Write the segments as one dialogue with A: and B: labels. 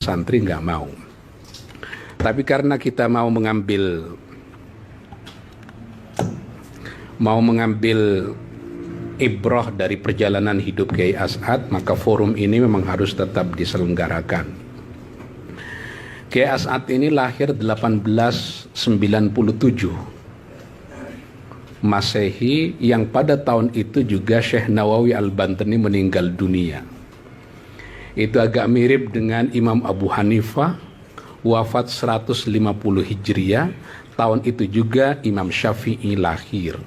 A: santri nggak mau. Tapi karena kita mau mengambil ibrah dari perjalanan hidup Kiai As'ad, maka forum ini memang harus tetap diselenggarakan. Kiai As'ad ini lahir 1897 Masehi, yang pada tahun itu juga Syekh Nawawi Al-Bantani meninggal dunia. Itu agak mirip dengan Imam Abu Hanifah, wafat 150 Hijriah. Tahun itu juga Imam Syafi'i lahir.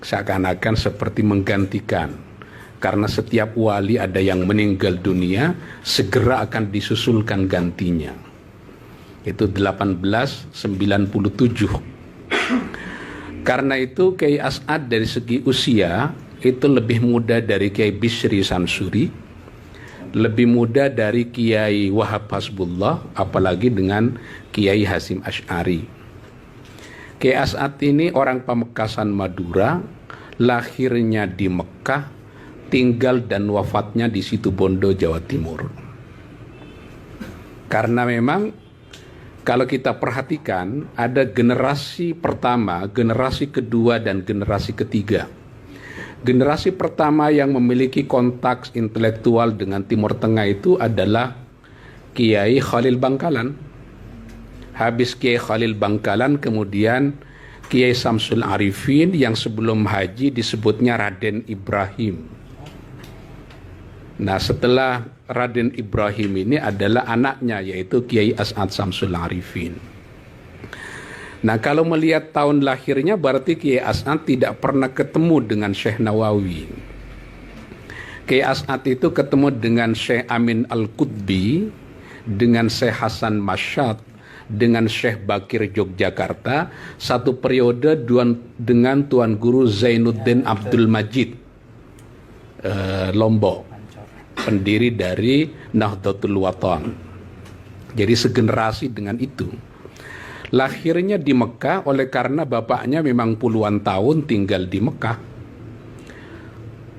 A: Seakan-akan seperti menggantikan, karena setiap wali ada yang meninggal dunia, segera akan disusulkan gantinya. Itu 1897. Karena itu Kiai As'ad dari segi usia itu lebih muda dari Kiai Bishri Samsuri, lebih muda dari Kiai Wahab Hasbullah, apalagi dengan Kiai Hasim Asy'ari. Kiai As'ad ini orang Pamekasan Madura, lahirnya di Mekah, tinggal dan wafatnya di Situbondo, Jawa Timur. Karena memang kalau kita perhatikan, ada generasi pertama, generasi kedua, dan generasi ketiga. Generasi pertama yang memiliki kontak intelektual dengan Timur Tengah itu adalah Kiai Khalil Bangkalan. Habis Kiai Khalil Bangkalan, kemudian Kiai Samsul Arifin, yang sebelum haji disebutnya Raden Ibrahim. Nah, setelah Raden Ibrahim ini adalah anaknya, yaitu Kiai As'ad Samsul Arifin. Nah, kalau melihat tahun lahirnya, berarti Kiai As'ad tidak pernah ketemu dengan Syekh Nawawi. Kiai As'ad itu ketemu dengan Syekh Amin Al-Qutbi, dengan Syekh Hasan Masyad, dengan Syekh Bakir Yogyakarta, satu periode dengan Tuan Guru Zainuddin Abdul Majid Lombok, pendiri dari Nahdlatul Wathon. Jadi segenerasi dengan itu. Lahirnya di Mekah oleh karena bapaknya memang puluhan tahun tinggal di Mekah.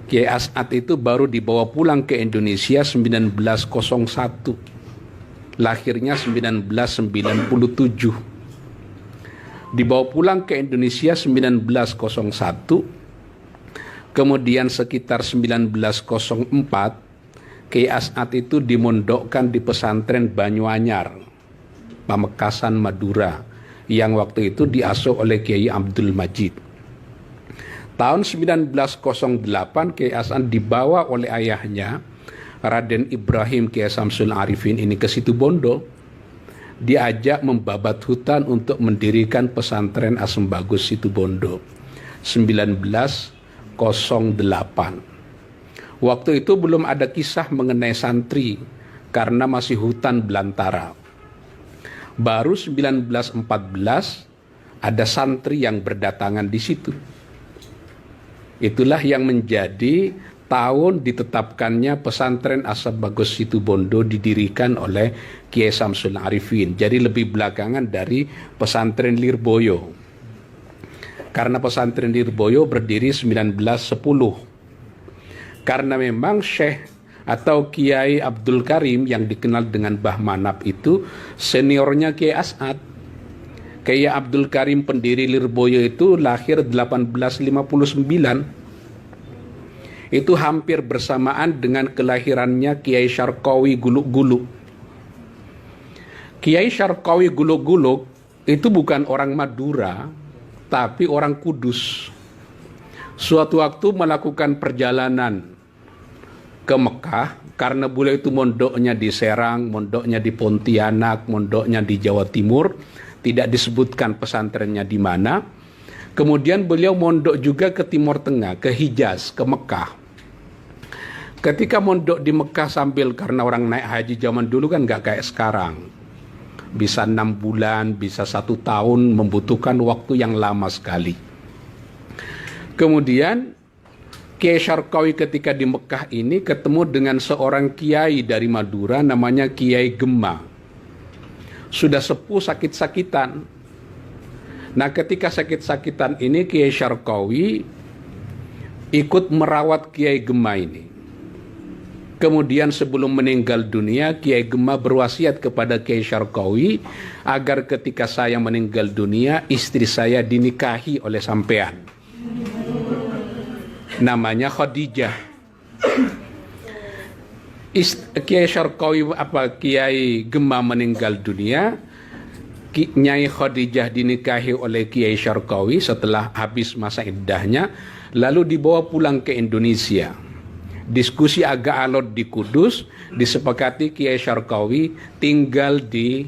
A: Kiai As'ad itu baru dibawa pulang ke Indonesia 1901. Lahirnya 1997. Dibawa pulang ke Indonesia 1901. Kemudian sekitar 1904 Kiai As'ad itu dimondokkan di pesantren Banyuanyar, Pamekasan Madura, yang waktu itu diasuh oleh Kiai Abdul Majid. Tahun 1908 Kiai As'ad dibawa oleh ayahnya Raden Ibrahim Kiai Samsul Arifin ini ke Situbondo. Diajak membabat hutan untuk mendirikan pesantren Asem Bagus Situbondo 1908. Waktu itu belum ada kisah mengenai santri karena masih hutan belantara. Baru 1914 ada santri yang berdatangan di situ. Itulah yang menjadi tahun ditetapkannya pesantren Asem Bagus Situbondo didirikan oleh Kiai Samsul Arifin. Jadi lebih belakangan dari pesantren Lirboyo. Karena pesantren Lirboyo berdiri 1910. Karena memang Syekh atau Kiai Abdul Karim yang dikenal dengan Bah Manap itu seniornya Kiai As'ad. Kiai Abdul Karim pendiri Lirboyo itu lahir 1859. Itu hampir bersamaan dengan kelahirannya Kiai Syarqawi Guluk-Guluk. Kiai Syarqawi Guluk-Guluk itu bukan orang Madura, tapi orang Kudus. Suatu waktu melakukan perjalanan ke Mekah, karena beliau itu mondoknya di Serang, mondoknya di Pontianak, mondoknya di Jawa Timur, tidak disebutkan pesantrennya di mana. Kemudian beliau mondok juga ke Timur Tengah, ke Hijaz, ke Mekah. Ketika mondok di Mekah sambil, karena orang naik haji zaman dulu kan nggak kayak sekarang, bisa 6 bulan, bisa 1 tahun, membutuhkan waktu yang lama sekali. Kemudian Kiai Syarqawi ketika di Mekah ini ketemu dengan seorang kiai dari Madura namanya Kiai Gemma. Sudah sepuh, sakit-sakitan. Nah, ketika sakit-sakitan ini Kiai Syarqawi ikut merawat Kiai Gemma ini. Kemudian sebelum meninggal dunia, Kiai Gemah berwasiat kepada Kiai Syarqawi agar ketika saya meninggal dunia, istri saya dinikahi oleh sampean. Namanya Khadijah. Kiai Syarqawi Kiai Gemah meninggal dunia, Nyai Khadijah dinikahi oleh Kiai Syarqawi setelah habis masa iddahnya, lalu dibawa pulang ke Indonesia. Diskusi agak alot di Kudus, disepakati Kiai Syarqawi tinggal di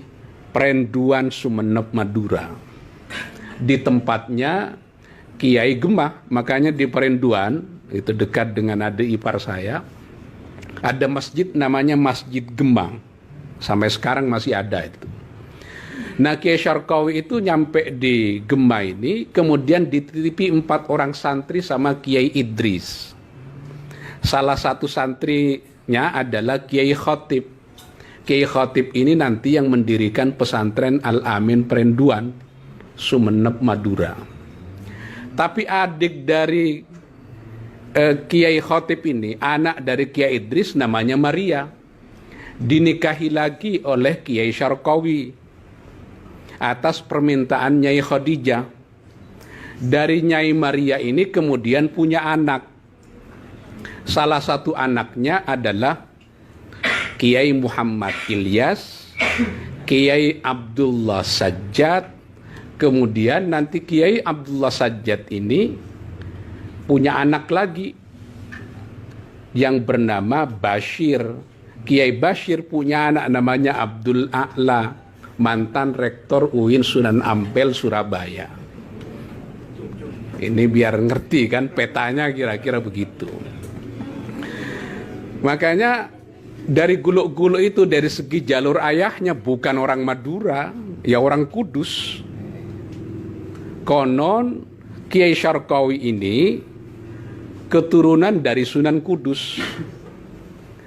A: Perenduan Sumeneb, Madura. Di tempatnya Kiai Gemah, makanya di Perenduan, itu dekat dengan adik ipar saya, ada masjid namanya Masjid Gemah. Sampai sekarang masih ada itu. Nah, Kiai Syarqawi itu nyampe di Gemah ini, kemudian dititipi 4 orang santri sama Kiai Idris. Salah satu santrinya adalah Kiai Khotib. Kiai Khotib ini nanti yang mendirikan pesantren Al-Amin Perenduan, Sumeneb, Madura. Tapi adik dari Kiai Khotib ini, anak dari Kiai Idris, namanya Maria, dinikahi lagi oleh Kiai Syarqawi atas permintaan Nyai Khadijah. Dari Nyai Maria ini kemudian punya anak. Salah satu anaknya adalah Kiai Muhammad Ilyas, Kiai Abdullah Sajjad. Kemudian nanti Kiai Abdullah Sajjad ini punya anak lagi yang bernama Bashir. Kiai Bashir punya anak namanya Abdul A'la, mantan rektor UIN Sunan Ampel, Surabaya. Ini biar ngerti kan petanya, kira-kira begitu. Makanya dari guluk-guluk itu, dari segi jalur ayahnya bukan orang Madura, ya orang Kudus. Konon Kiai Syarqawi ini keturunan dari Sunan Kudus.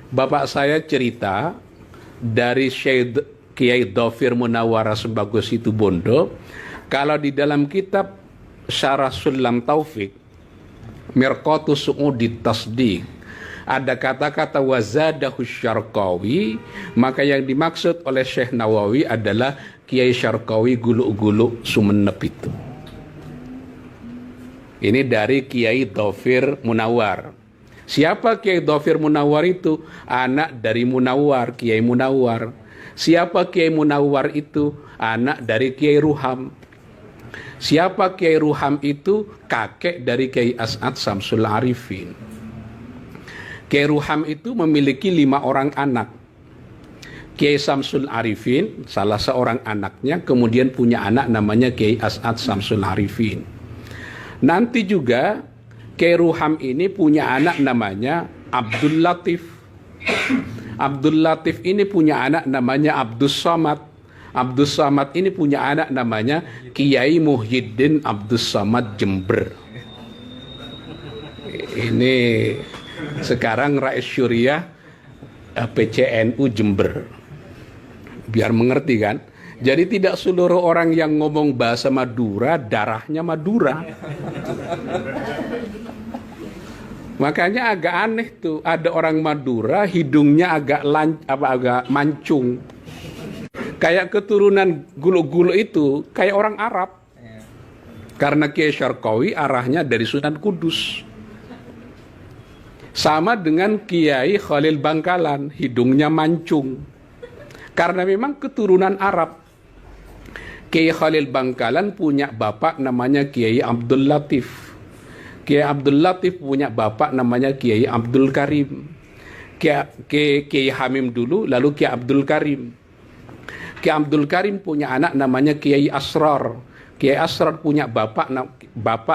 A: Bapak saya cerita dari Syekh Kiai Dhafir Munawwarah Sebagus Situbondo, kalau di dalam kitab Syarah Sulam Taufik Mirqatus Su'udi Tasdiq ada kata-kata wazadahu Syarqawi, maka yang dimaksud oleh Syekh Nawawi adalah Kiai Syarqawi guluk-guluk Sumeneb itu. Ini dari Kiai Dhafir Munawwar. Siapa Kiai Dhafir Munawwar itu? Anak dari Munawwar, Kiai Munawwar. Siapa Kiai Munawwar itu? Anak dari Kiai Ruham. Siapa Kiai Ruham itu? Kakek dari Kiai As'ad Samsul Arifin. Kiai Ruham itu memiliki 5 orang anak. Kiai Samsul Arifin, salah seorang anaknya, kemudian punya anak namanya Kiai As'ad Samsul Arifin. Nanti juga Kiai Ruham ini punya anak namanya Abdul Latif. Abdul Latif ini punya anak namanya Abdus Samad. Abdus Samad ini punya anak namanya Kiai Muhyiddin Abdus Samad Jember. Ini sekarang Rais Syuriah PCNU Jember. Biar mengerti kan? Jadi tidak seluruh orang yang ngomong bahasa Madura darahnya Madura. Makanya agak aneh tuh, ada orang Madura hidungnya agak mancung. Kayak keturunan guluk-guluk itu kayak orang Arab. Karena Kiai Syarqawi arahnya dari Sunan Kudus. Sama dengan Kiai Khalil Bangkalan, hidungnya mancung. Karena memang keturunan Arab. Kiai Khalil Bangkalan punya bapak namanya Kiai Abdul Latif. Kiai Abdul Latif punya bapak namanya Kiai Abdul Karim. Kiai Hamim dulu, lalu Kiai Abdul Karim. Kiai Abdul Karim punya anak namanya Kiai Asrar. Kiai Asrar punya bapak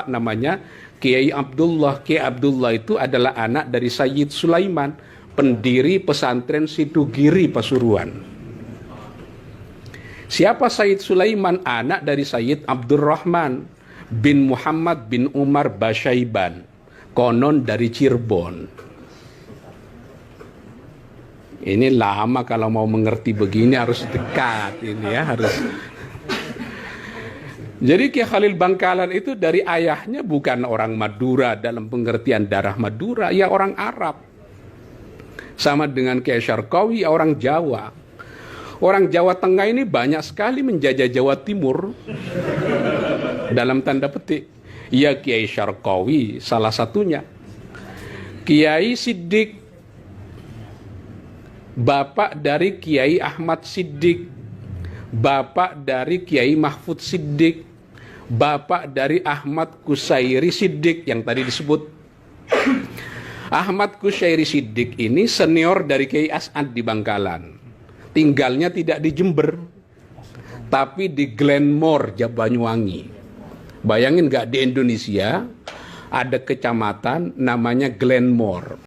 A: namanya Kiai Abdullah. Kiai Abdullah itu adalah anak dari Sayyid Sulaiman, pendiri pesantren Sidugiri Pasuruan. Siapa Sayyid Sulaiman? Anak dari Sayyid Abdurrahman bin Muhammad bin Umar Basyaiban, konon dari Cirebon. Ini lama kalau mau mengerti begini, harus dekat ini ya, harus. Jadi Kiai Khalil Bangkalan itu dari ayahnya bukan orang Madura dalam pengertian darah Madura, ya orang Arab. Sama dengan Kiai Syarqawi, orang Jawa. Orang Jawa Tengah ini banyak sekali menjajah Jawa Timur. Dalam tanda petik. Ya, Kiai Syarqawi salah satunya. Kiai Siddiq, bapak dari Kiai Ahmad Siddiq, bapak dari Kiai Mahfud Siddiq, bapak dari Ahmad Kusairi Siddiq yang tadi disebut. Ahmad Kusairi Siddiq ini senior dari Kiai As'ad di Bangkalan. Tinggalnya tidak di Jember, tapi di Glenmore, Banyuwangi. Bayangin nggak, di Indonesia ada kecamatan namanya Glenmore.